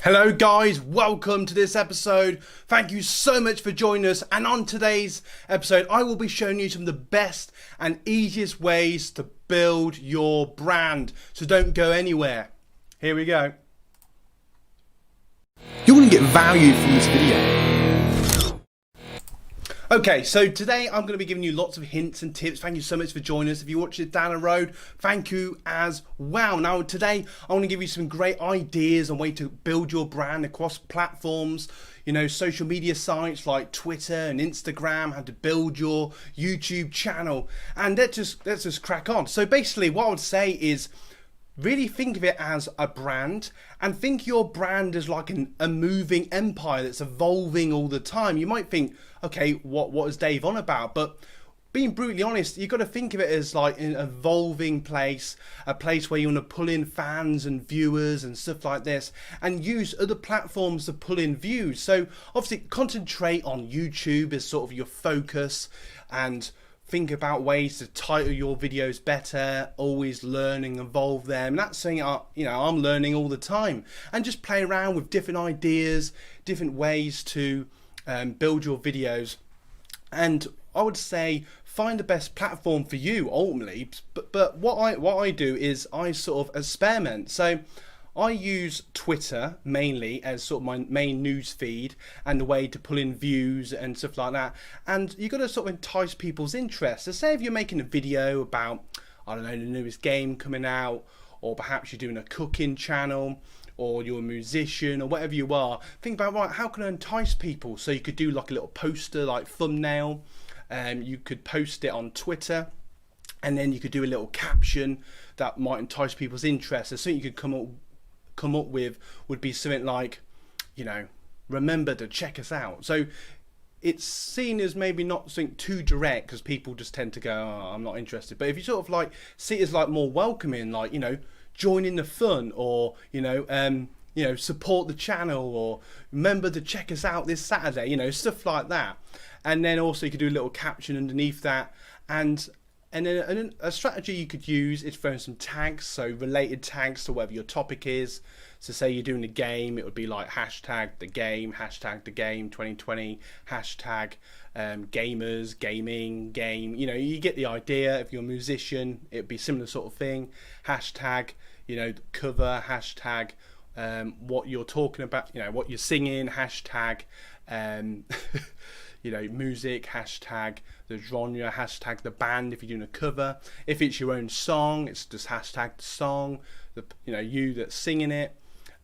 Hello guys, welcome to this episode. Thank you so much for joining us, and on today's episode I will be showing you some of the best and easiest ways to build your brand. So don't go anywhere. Here we go. You're going to get value from this video. Okay, so today I'm going to be giving you lots of hints and tips. Thank you so much for joining us. If you watch it down the road, thank you as well. Now today I want to give you some great ideas on way to build your brand across platforms, social media sites like Twitter and Instagram, how to build your YouTube channel. And let's just crack on. So basically what I would say is really think of it as a brand, and think your brand as like a moving empire that's evolving all the time. You might think, okay, what is Dave on about? But being brutally honest, you've got to think of it as like an evolving place, a place where you want to pull in fans and viewers and stuff like this, and use other platforms to pull in views. So obviously concentrate on YouTube as sort of your focus, and think about ways to title your videos better, always learn and evolve them. That's something I'm learning all the time, and just play around with different ideas, different ways to build your videos. And I would say find the best platform for you ultimately. But what I do is I sort of experiment. So I use Twitter mainly as sort of my main news feed and the way to pull in views and stuff like that. And you've got to sort of entice people's interest. So say if you're making a video about, I don't know, the newest game coming out, or perhaps you're doing a cooking channel, or you're a musician, or whatever you are, think about, right, how can I entice people? So you could do like a little poster, like thumbnail, you could post it on Twitter, and then you could do a little caption that might entice people's interest. So something you could come up with would be something like, remember to check us out. So it's seen as maybe not something too direct, because people just tend to go, oh, I'm not interested. But if you sort of like see it as like more welcoming, like, join in the fun, or support the channel, or remember to check us out this Saturday, stuff like that. And then also you could do a little caption underneath that. And then a strategy you could use is throwing some tags, so related tags to whatever your topic is. So say you're doing a game, it would be like hashtag the game 2020, hashtag gamers, gaming, game. You get the idea. If you're a musician, it'd be similar sort of thing. Hashtag, cover, hashtag what you're talking about, what you're singing, hashtag music, hashtag the genre, hashtag the band if you're doing a cover. If it's your own song, it's just hashtag the song, you that's singing it.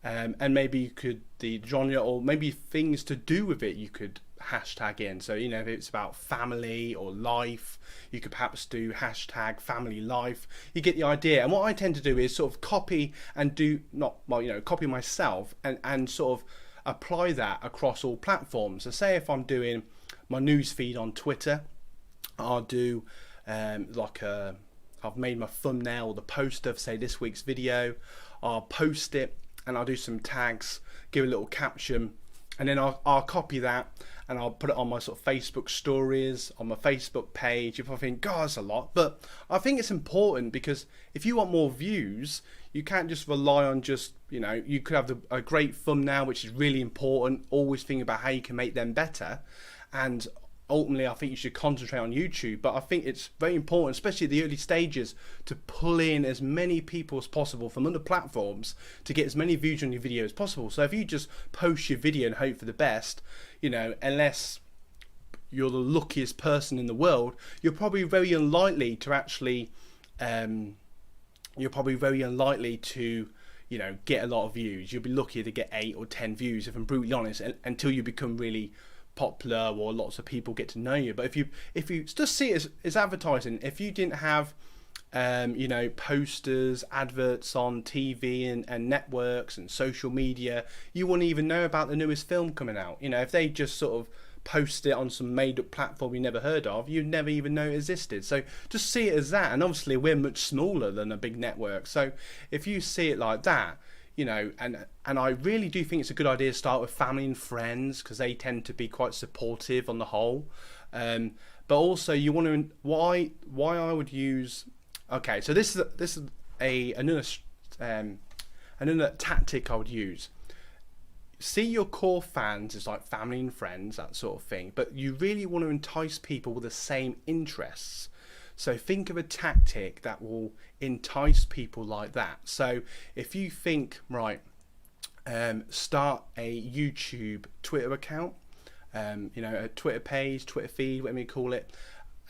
And maybe you could, the genre, or maybe things to do with it, you could hashtag in. So if it's about family or life, you could perhaps do hashtag family life. You get the idea. And what I tend to do is sort of copy and copy myself and sort of apply that across all platforms. So say if I'm doing my news feed on Twitter, I'll do I've made my thumbnail, the poster for say this week's video. I'll post it and I'll do some tags, give a little caption, and then I'll copy that and I'll put it on my sort of Facebook stories, on my Facebook page. If I think, God, that's a lot, but I think it's important, because if you want more views, you can't just rely on just, you could have a great thumbnail, which is really important. Always think about how you can make them better. And ultimately, I think you should concentrate on YouTube. But I think it's very important, especially at the early stages, to pull in as many people as possible from other platforms to get as many views on your video as possible. So if you just post your video and hope for the best, unless you're the luckiest person in the world, you're probably very unlikely to actually, get a lot of views. You'll be lucky to get 8 or 10 views, if I'm brutally honest, until you become really popular or lots of people get to know you. But if you just see it as advertising, if you didn't have posters, adverts on TV and networks and social media, you wouldn't even know about the newest film coming out. If they just sort of post it on some made up platform you never heard of, you'd never even know it existed. So just see it as that. And obviously we're much smaller than a big network, so if you see it like that, and I really do think it's a good idea to start with family and friends, because they tend to be quite supportive on the whole. But also you want to, why I would use, okay, so this is another tactic I would use. see your core fans as like family and friends, that sort of thing, but you really want to entice people with the same interests. So think of a tactic that will entice people like that. So if you think, right, start a YouTube Twitter account, a Twitter page, Twitter feed, whatever you call it,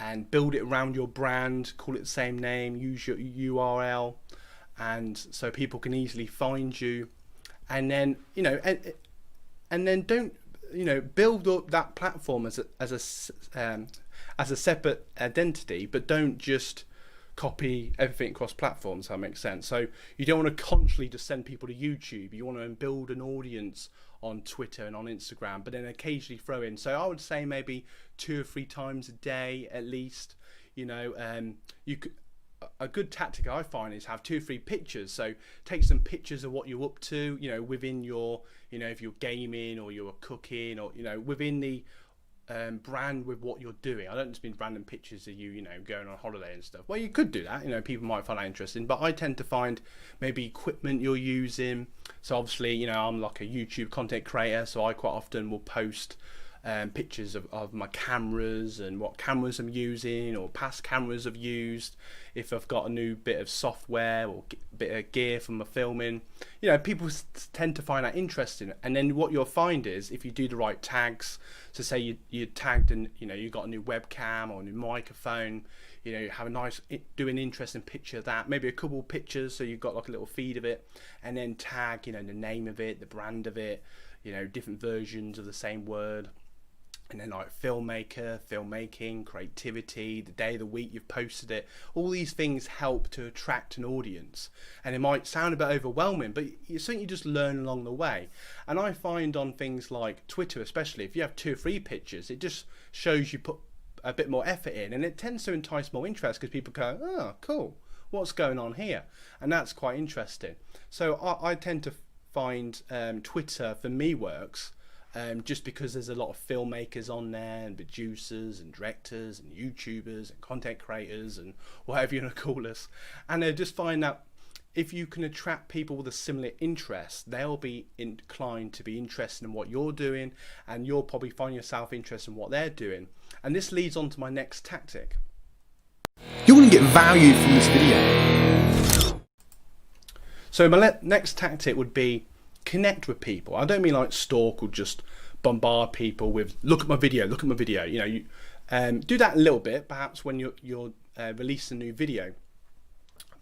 and build it around your brand, call it the same name, use your URL, and so people can easily find you. And then and then don't build up that platform as a separate identity, but don't just copy everything across platforms. That makes sense. So you don't want to constantly just send people to YouTube. You want to build an audience on Twitter and on Instagram, but then occasionally throw in. So I would say maybe 2 or 3 times a day at least. You could. A good tactic I find is have 2 or 3 pictures. So take some pictures of what you're up to, within your, if you're gaming or you're cooking, or within the brand with what you're doing. I don't just mean random pictures of you, going on holiday and stuff. Well, you could do that. People might find that interesting, but I tend to find maybe equipment you're using. So obviously, I'm like a YouTube content creator, so I quite often will post pictures of my cameras and what cameras I'm using, or past cameras I've used, if I've got a new bit of software or bit of gear from my filming. People tend to find that interesting. And then what you'll find is, if you do the right tags, so say you tagged and you got a new webcam or a new microphone, have a nice, do an interesting picture of that, maybe a couple of pictures, so you've got like a little feed of it, and then tag the name of it, the brand of it, different versions of the same word. And then like filmmaker, filmmaking, creativity, the day of the week you've posted it. All these things help to attract an audience. And it might sound a bit overwhelming, but it's something you just learn along the way. And I find on things like Twitter especially, if you have 2 or 3 pictures, it just shows you put a bit more effort in, and it tends to entice more interest, because people go, oh, cool, what's going on here? And that's quite interesting. So I tend to find Twitter for me works. Just because there's a lot of filmmakers on there, and producers and directors and YouTubers and content creators and whatever you want to call us, and I just find that if you can attract people with a similar interest, they'll be inclined to be interested in what you're doing, and you'll probably find yourself interested in what they're doing. And this leads on to my next tactic. You're going to get value from this video. So my next tactic would be connect with people. I don't mean like stalk or just bombard people with look at my video. You do that a little bit, perhaps when you're releasing a new video.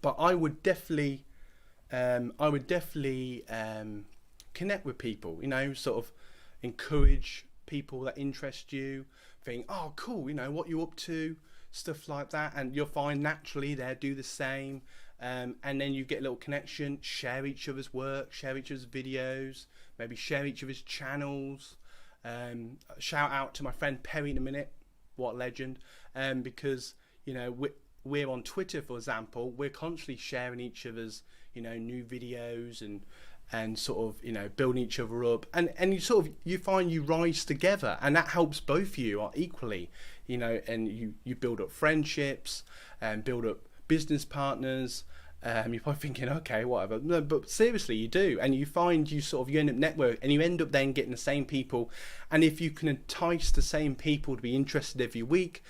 But I would definitely connect with people. Sort of encourage people that interest you. Think, oh, cool. What you up to, stuff like that, and you'll find naturally they'll do the same. And then you get a little connection, share each other's work, share each other's videos, maybe share each other's channels. Shout out to my friend Perry in a minute, what a legend. Because we're on Twitter, for example, we're constantly sharing each other's new videos and sort of building each other up, and you find you rise together, and that helps both of you equally, and you build up friendships and build up business partners. You're probably thinking, okay, whatever. No, but seriously, you do. And you find you end up network, and you end up then getting the same people. And if you can entice the same people to be interested every week,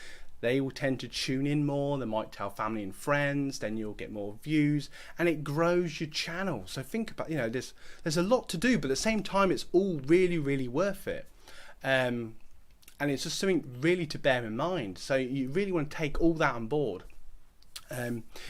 they will tend to tune in more. They might tell family and friends, then you'll get more views, and it grows your channel. So think about, there's a lot to do, but at the same time, it's all really, really worth it. And it's just something really to bear in mind. So you really want to take all that on board.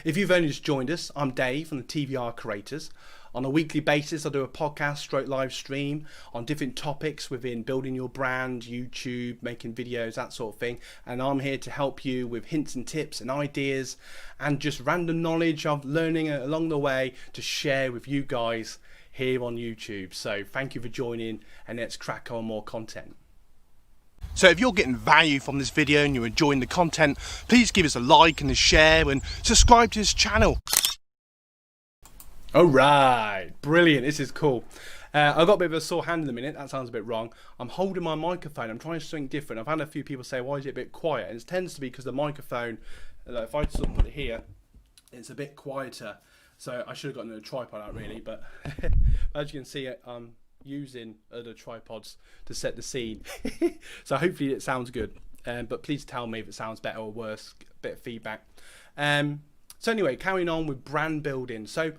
If you've only just joined us, I'm Dave from the TVR Creators. On a weekly basis, I do a podcast / live stream on different topics within building your brand, YouTube, making videos, that sort of thing. And I'm here to help you with hints and tips and ideas and just random knowledge of learning along the way to share with you guys here on YouTube. So thank you for joining, and let's crack on more content. So if you're getting value from this video and you're enjoying the content, please give us a like and a share and subscribe to this channel. Alright, brilliant, this is cool. I've got a bit of a sore hand in a minute, that sounds a bit wrong. I'm holding my microphone, I'm trying something different. I've had a few people say, why is it a bit quiet? And it tends to be because the microphone, if I sort of put it here, it's a bit quieter. So I should have gotten a tripod out really, but as you can see, I'm using other tripods to set the scene. So hopefully it sounds good. But please tell me if it sounds better or worse. A bit of feedback. So anyway, carrying on with brand building. So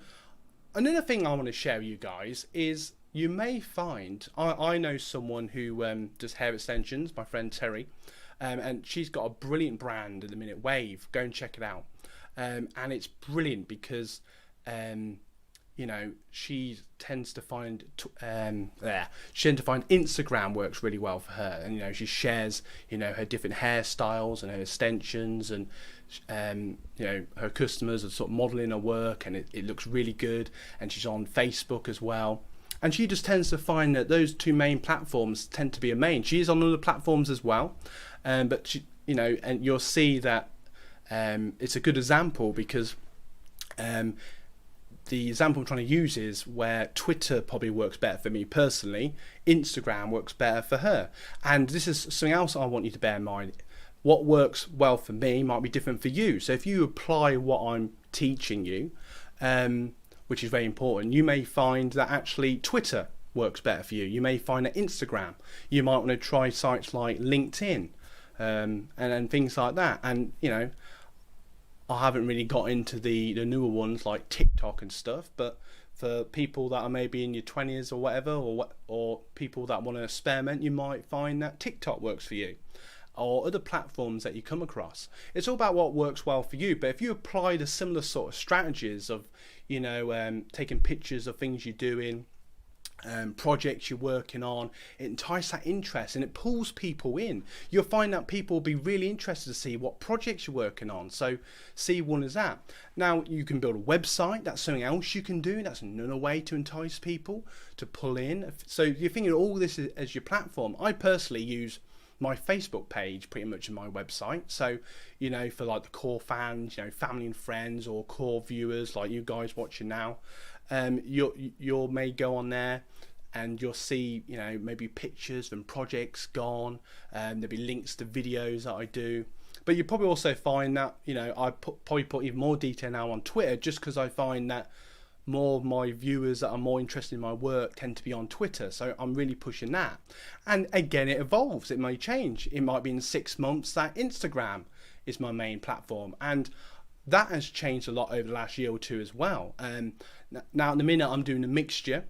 another thing I want to share with you guys is you may find, I know someone who does hair extensions, my friend Terry, and she's got a brilliant brand at the minute, Wave. Go and check it out. And it's brilliant because she tends to find Instagram works really well for her, and she shares her different hairstyles and her extensions, and her customers are sort of modeling her work, and it looks really good. And she's on Facebook as well, and she just tends to find that those two main platforms tend to be her main. She is on other platforms as well, but she, and you'll see that it's a good example because the example I'm trying to use is where Twitter probably works better for me personally, Instagram works better for her. And this is something else I want you to bear in mind. What works well for me might be different for you. So if you apply what I'm teaching you, which is very important, you may find that actually Twitter works better for you. You may find that Instagram. You might want to try sites like LinkedIn and things like that. And, I haven't really got into the newer ones like TikTok and stuff, but for people that are maybe in your 20s or whatever, or people that want to experiment, you might find that TikTok works for you, or other platforms that you come across. It's all about what works well for you. But if you apply the similar sort of strategies of taking pictures of things you're doing, projects you're working on, it entices that interest and it pulls people in. You'll find that people will be really interested to see what projects you're working on. So see one as that. Now you can build a website. That's something else you can do. That's another way to entice people to pull in. So you're thinking of all this as your platform. I personally use my Facebook page pretty much in my website. So for like the core fans, family and friends, or core viewers like you guys watching now, you may go on there and you'll see maybe pictures and projects gone, there'll be links to videos that I do. But you probably also find that I probably put even more detail now on Twitter, just because I find that more of my viewers that are more interested in my work tend to be on Twitter. So I'm really pushing that. And again, it evolves. It may change. It might be in 6 months that Instagram is my main platform. And that has changed a lot over the last year or two as well. Now at the minute I'm doing a mixture.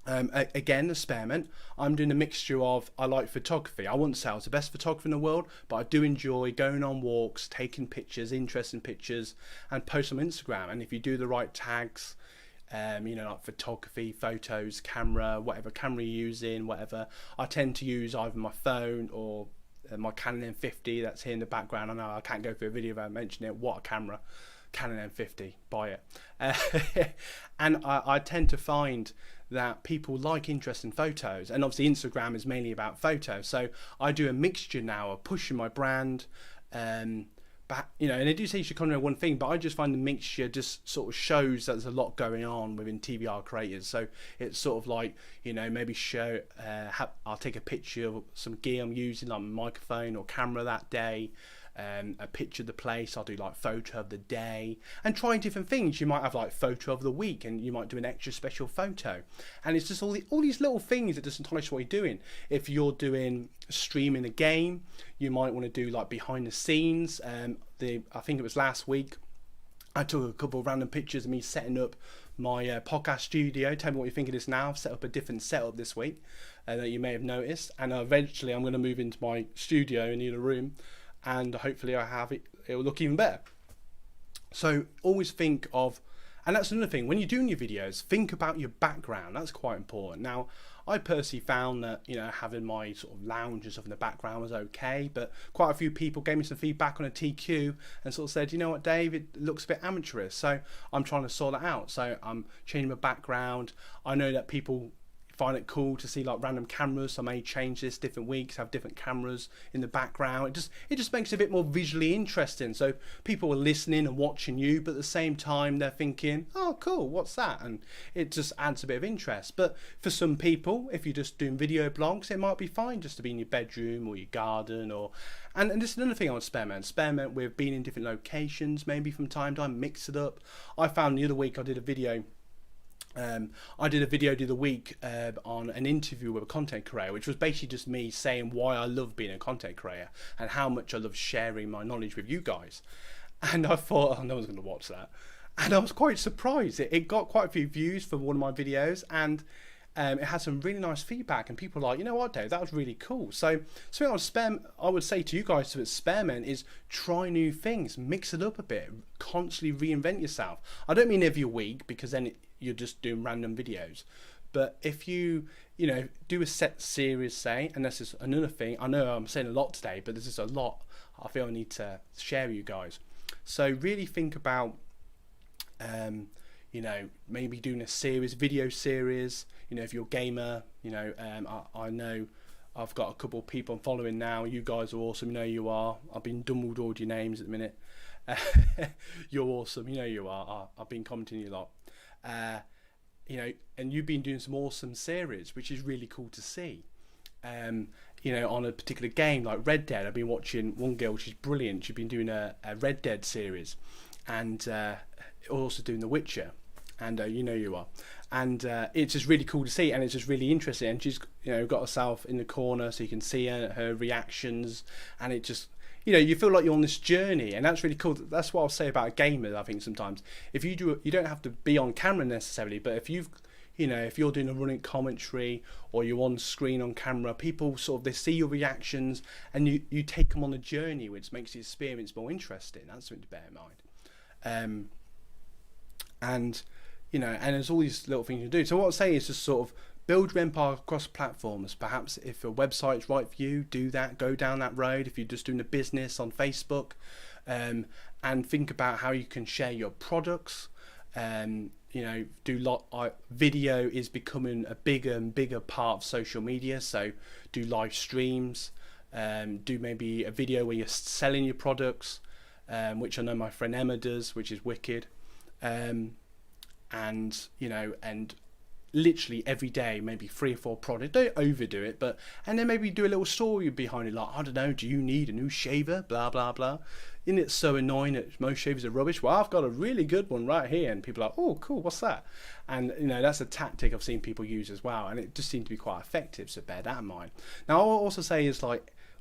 Again, experiment. I'm doing a mixture of, I like photography. I wouldn't say I was the best photographer in the world, but I do enjoy going on walks, taking pictures, interesting pictures, and post on Instagram. And if you do the right tags, like photography, photos, camera, whatever camera you're using, whatever, I tend to use either my phone or my Canon M50 that's here in the background. I know I can't go through a video without mentioning it. What a camera. Canon M50, buy it. And I tend to find that people like interesting photos, and obviously Instagram is mainly about photos, so I do a mixture now of pushing my brand, but and I do say you should concentrate on one thing, but I just find the mixture just sort of shows that there's a lot going on within TVR creators. So it's sort of like maybe show I'll take a picture of some gear I'm using, like my microphone or camera that day, a picture of the place. I'll do like photo of the day, and trying different things. You might have like photo of the week, and you might do an extra special photo. And it's just all these little things that just entice what you're doing. If you're doing streaming a game, you might want to do like behind the scenes. I think it was last week, I took a couple of random pictures of me setting up my podcast studio. Tell me what you think of this now. I've set up a different setup this week that you may have noticed, and eventually I'm going to move into my studio in the other room, and hopefully it'll look even better. So always think of, and that's another thing, when you're doing your videos, think about your background. That's quite important. Now, I personally found that having my sort of lounge and stuff in the background was okay, but quite a few people gave me some feedback on a TQ and sort of said, you know what, Dave, it looks a bit amateurish. So I'm trying to sort that out. So I'm changing my background. I know that people find it cool to see like random cameras, so I may change this different weeks, have different cameras in the background. It just makes it a bit more visually interesting, so people are listening and watching you, but at the same time they're thinking, oh cool, what's that? And it just adds a bit of interest. But for some people, if you're just doing video blogs, it might be fine just to be in your bedroom or your garden, and this is another thing I would experiment with being in different locations, maybe from time to time, mix it up. I found the other week I did a video I did a video the other week on an interview with a content creator, which was basically just me saying why I love being a content creator and how much I love sharing my knowledge with you guys. And I thought, oh, no one's going to watch that. And I was quite surprised. It got quite a few views for one of my videos, and it had some really nice feedback. And people were like, you know what, Dave, that was really cool. So something I would say to you guys to experiment is try new things, mix it up a bit, constantly reinvent yourself. I don't mean every week, because then you're just doing random videos. But if you do a set series, say, and this is another thing, I know I'm saying a lot today, but this is a lot I feel I need to share with you guys. So really think about, maybe doing a video series, if you're a gamer, I know I've got a couple of people I'm following now. You guys are awesome, you are. I've been dumbledore your names at the minute. You're awesome, you are. I've been commenting you a lot. And you've been doing some awesome series, which is really cool to see. On a particular game like Red Dead, I've been watching one girl, she's brilliant. She's been doing a Red Dead series, and also doing The Witcher, and you are. And it's just really cool to see, and it's just really interesting. And she's got herself in the corner so you can see her reactions, and it just you feel like you're on this journey, and that's really cool. That's what I'll say about a gamer. I think sometimes if you don't have to be on camera necessarily, but if if you're doing a running commentary or you're on screen on camera, people they see your reactions, and you take them on a journey, which makes the experience more interesting. That's something to bear in mind. And there's all these little things you do. So what I'll say is just build your empire across platforms. Perhaps if a website's right for you, do that. Go down that road. If you're just doing a business on Facebook, and think about how you can share your products. Video is becoming a bigger and bigger part of social media. So do live streams. Do maybe a video where you're selling your products, which I know my friend Emma does, which is wicked. And literally every day, maybe 3 or 4 products. Don't overdo it, and then maybe do a little story behind it, like, I don't know, do you need a new shaver? Blah blah blah. Isn't it so annoying that most shavers are rubbish? Well, I've got a really good one right here, and people are like, oh, cool, what's that? And that's a tactic I've seen people use as well, and it just seems to be quite effective. So bear that in mind. Now, I'll also say is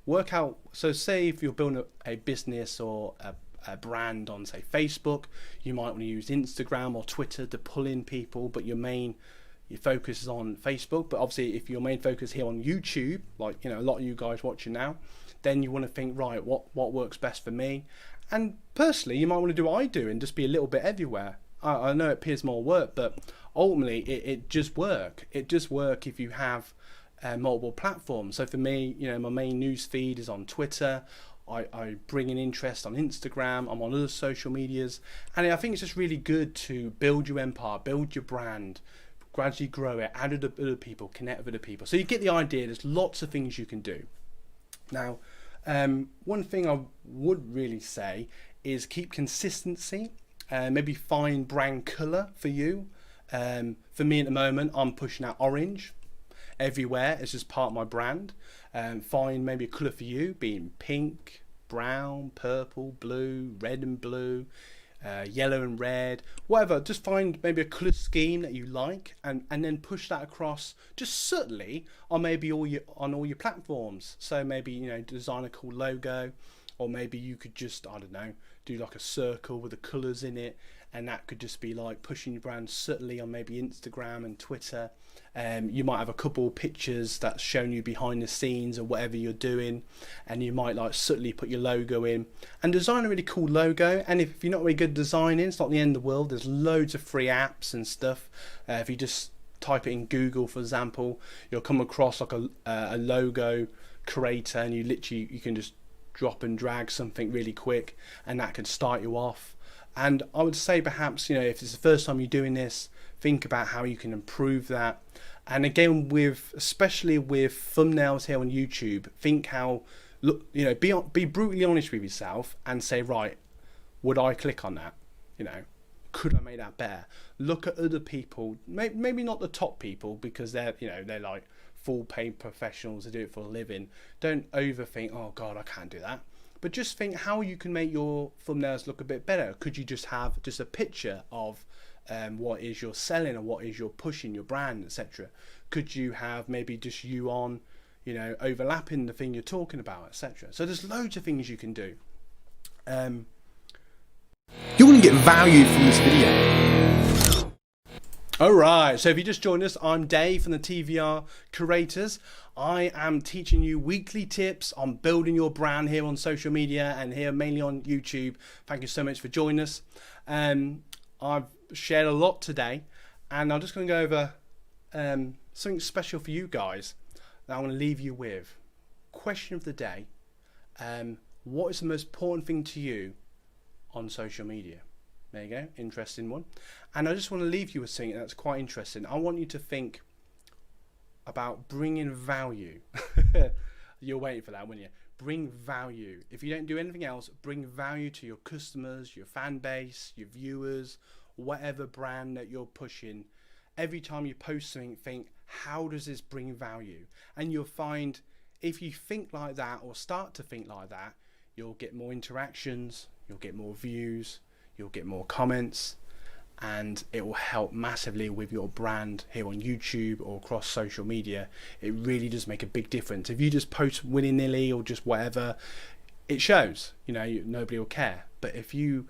work out. So say if you're building a business or a brand on, say, Facebook, you might want to use Instagram or Twitter to pull in people, but your focus is on Facebook. But obviously, if your main focus here on YouTube, like a lot of you guys watching now, then you want to think, right, what works best for me? And personally, you might want to do what I do and just be a little bit everywhere. I know it appears more work, but ultimately it just work. It just work if you have multiple platforms. So for me, my main news feed is on Twitter. I bring in interest on Instagram. I'm on other social medias, and I think it's just really good to build your empire, build your brand, gradually grow it, add other people, connect with other people. So you get the idea. There's lots of things you can do. Now, one thing I would really say is keep consistency. Maybe find brand colour for you. For me at the moment, I'm pushing out orange everywhere. It's just part of my brand. Find maybe a colour for you, being pink, brown, purple, blue, red and blue, yellow and red, whatever. Just find maybe a colour scheme that you like, and then push that across just subtly on maybe all your platforms. So maybe design a cool logo, or maybe you could just, I don't know, do like a circle with the colours in it, and that could just be like pushing your brand subtly on maybe Instagram and Twitter. You might have a couple pictures that's showing you behind the scenes or whatever you're doing, and you might like subtly put your logo in and design a really cool logo. And if you're not really good at designing, it's not the end of the world. There's loads of free apps and stuff. If you just type it in Google, for example, you'll come across like a logo creator, and you can just drop and drag something really quick, and that can start you off. And I would say perhaps, if it's the first time you're doing this, think about how you can improve that. And again, especially with thumbnails here on YouTube, think how, be brutally honest with yourself and say, right, would I click on that? Could I make that better? Look at other people, maybe not the top people, because they're like full paid professionals, they do it for a living. Don't overthink, oh God, I can't do that. But just think how you can make your thumbnails look a bit better. Could you just have just a picture of What is your selling, and what is your pushing your brand, etc. Could you have maybe just you on, overlapping the thing you're talking about, etc. So there's loads of things you can do. You're going to get value from this video. Alright, so if you just joined us, I'm Dave from the TVR Creators. I am teaching you weekly tips on building your brand here on social media and here mainly on YouTube. Thank you so much for joining us. I've shared a lot today, and I'm just going to go over something special for you guys that I want to leave you with. Question of the day. What is the most important thing to you on social media? There you go, interesting one. And I just want to leave you with something that's quite interesting. I want you to think about bringing value. You're waiting for that, weren't you? Bring value. If you don't do anything else, bring value to your customers, your fan base, your viewers, whatever brand that you're pushing. Every time you post something, think, how does this bring value? And you'll find if you think like that, or start to think like that, you'll get more interactions, you'll get more views, you'll get more comments, and it will help massively with your brand here on YouTube or across social media. It really does make a big difference. If you just post willy-nilly or just whatever, it shows, nobody will care. But if you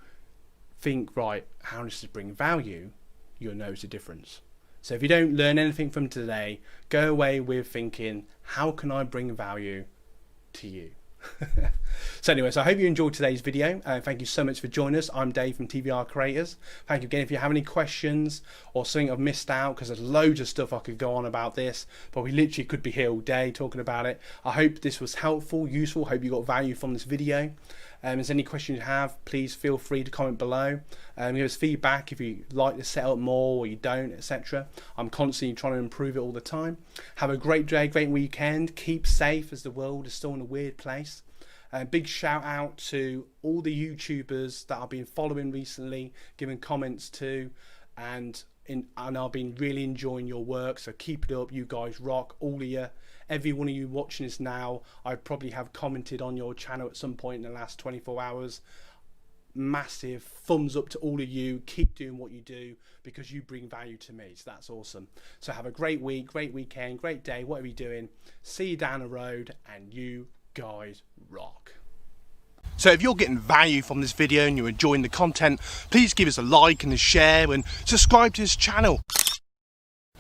think, right, how does this bring value, you'll notice the difference. So if you don't learn anything from today, go away with thinking, how can I bring value to you? So anyway, so I hope you enjoyed today's video. Thank you so much for joining us. I'm Dave from TVR Creators. Thank you again. If you have any questions or something I've missed out, because there's loads of stuff I could go on about this, but we literally could be here all day talking about it. I hope this was helpful, useful. Hope you got value from this video. If there's any questions you have, please feel free to comment below. Give us feedback if you like the setup more or you don't, etc. I'm constantly trying to improve it all the time. Have a great day, great weekend. Keep safe as the world is still in a weird place. Big shout out to all the YouTubers that I've been following recently, giving comments to, and I've been really enjoying your work. So keep it up, you guys rock, all of you. Every one of you watching this now, I probably have commented on your channel at some point in the last 24 hours. Massive thumbs up to all of you. Keep doing what you do because you bring value to me. So that's awesome. So have a great week, great weekend, great day, whatever you're doing. See you down the road, and you guys rock. So if you're getting value from this video and you're enjoying the content, please give us a like and a share and subscribe to this channel.